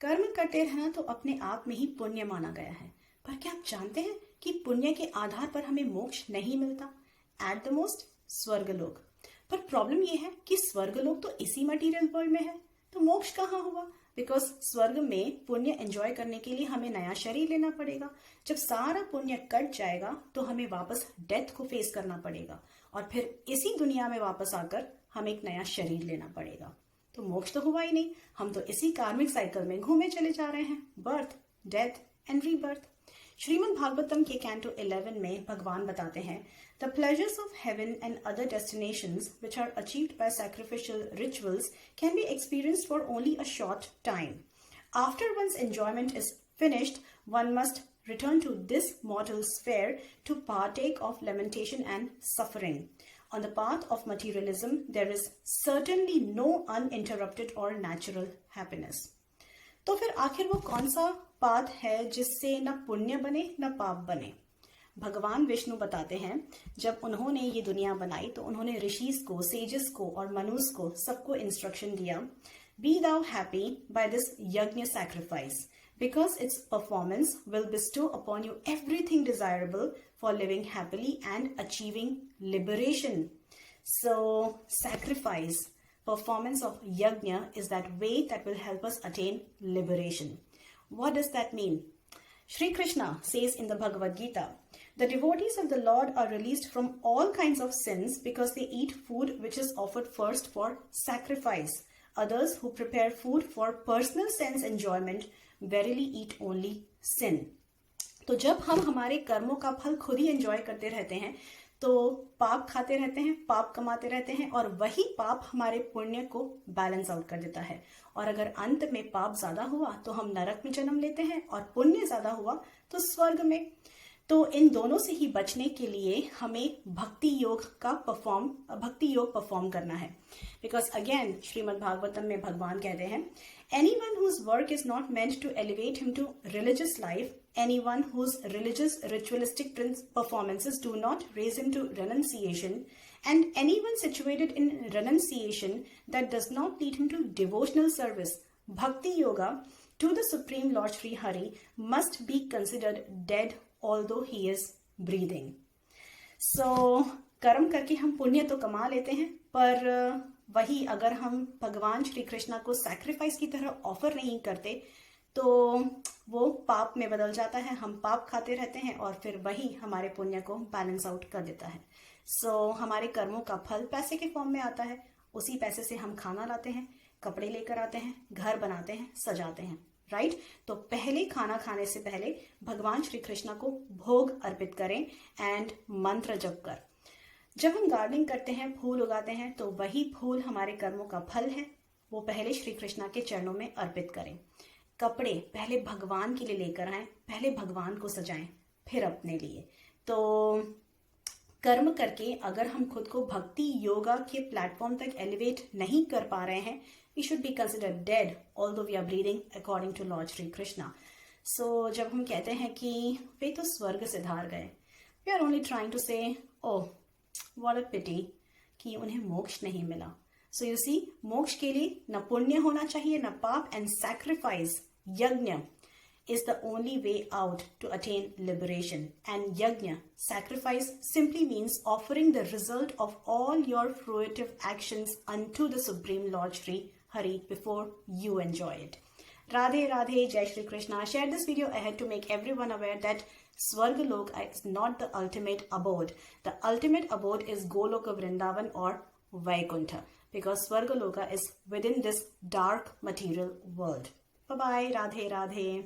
कर्म करते रहना तो अपने आप में ही पुण्य माना गया है, पर क्या आप जानते हैं कि पुण्य के आधार पर हमें मोक्ष नहीं मिलता? एट द मोस्ट स्वर्गलोक। पर प्रॉब्लम यह है कि स्वर्गलोक तो इसी मटेरियल वर्ल्ड में है, तो मोक्ष कहाँ हुआ? बिकॉज स्वर्ग में पुण्य एंजॉय करने के लिए हमें नया शरीर लेना पड़ेगा। जब सारा पुण्य कट जाएगा तो हमें वापस डेथ को फेस करना पड़ेगा और फिर इसी दुनिया में वापस आकर हमें एक नया शरीर लेना पड़ेगा। तो मोक्ष तो हुआ ही नहीं, हम तो इसी कार्मिक साइकिल में घूमे चले जा रहे हैं, birth, death and rebirth. Shrimad Bhagavatam के कैंटो 11 में भगवान बताते हैं, the pleasures of heaven and other destinations which are achieved by sacrificial rituals can be experienced for only a short time. After once enjoyment is finished, one must return to this mortal sphere to partake of lamentation and suffering. On the path of materialism, there is certainly no uninterrupted or natural happiness. तो फिर आखिर वो कौन सा path है जिससे न पुण्य बने न पाप बने? भगवान विष्णु बताते हैं, जब उन्होंने ये दुनिया बनाई तो उन्होंने ऋषिस को, सेजेस को और मनुष्य को सबको इंस्ट्रक्शन दिया, be thou happy by this yajna sacrifice, because its performance will bestow upon you everything desirable for living happily and achieving liberation. So, sacrifice, performance of yajna is that way that will help us attain liberation. What does that mean? Shri Krishna says in the Bhagavad Gita, the devotees of the Lord are released from all kinds of sins because they eat food which is offered first for sacrifice. Others who prepare food for personal sense enjoyment verily eat only sin. तो जब हम हमारे कर्मों का फल खुद ही enjoy करते रहते हैं तो पाप खाते रहते हैं, पाप कमाते रहते हैं और वही पाप हमारे पुण्य को बैलेंस आउट कर देता है। और अगर अंत में पाप ज्यादा हुआ तो हम नरक में जन्म लेते हैं और पुण्य ज्यादा हुआ तो स्वर्ग में। तो इन दोनों से ही बचने के लिए हमें भक्ति योग परफॉर्म करना है। बिकॉज अगेन श्रीमद् भागवतम में भगवान कहते हैं, anyone whose work is not meant to elevate him to religious life, anyone whose religious ritualistic performances do not raise him to renunciation, and anyone situated in renunciation that does not lead him to devotional service, bhakti yoga, to the Supreme Lord Sri Hari must be considered dead although he is breathing. So, कर्म करके हम पुण्य तो कमा लेते हैं, पर वही अगर हम भगवान श्री कृष्णा को सैक्रिफाइस की तरह ऑफर नहीं करते तो वो पाप में बदल जाता है। हम पाप खाते रहते हैं और फिर वही हमारे पुण्य को बैलेंस आउट कर देता है। सो हमारे कर्मों का फल पैसे के फॉर्म में आता है। उसी पैसे से हम खाना लाते हैं, कपड़े लेकर आते हैं, घर बनाते हैं, सजाते हैं, राइट? तो पहले खाना खाने से पहले भगवान श्री कृष्णा को भोग अर्पित करें एंड मंत्र जप कर। जब हम गार्डनिंग करते हैं, फूल उगाते हैं, तो वही फूल हमारे कर्मों का फल है, वो पहले श्री कृष्णा के चरणों में अर्पित करें। कपड़े पहले भगवान के लिए लेकर आएं, पहले भगवान को सजाएं, फिर अपने लिए। तो कर्म करके अगर हम खुद को भक्ति योगा के प्लेटफॉर्म तक एलिवेट नहीं कर पा रहे हैं, we should be considered dead although we are breathing according to lord Shri Krishna. So जब हम कहते हैं कि वे तो स्वर्ग से धार गए, we are only trying to say oh what a pity कि उन्हें मोक्ष नहीं मिला। सो यू सी, मोक्ष के लिए न पुण्य होना चाहिए न पाप, एंड सैक्रिफाइस, यज्ञ is the only way out to attain liberation. And yajna, sacrifice, simply means offering the result of all your fruitive actions unto the Supreme Lord Shri Hari before you enjoy it. Radhe Radhe, Jai Shri Krishna. Share this video ahead to make everyone aware that Swargaloka is not the ultimate abode. The ultimate abode is Goloka Vrindavan or Vaikuntha, because Swargaloka is within this dark material world. Bye bye. Radhe Radhe.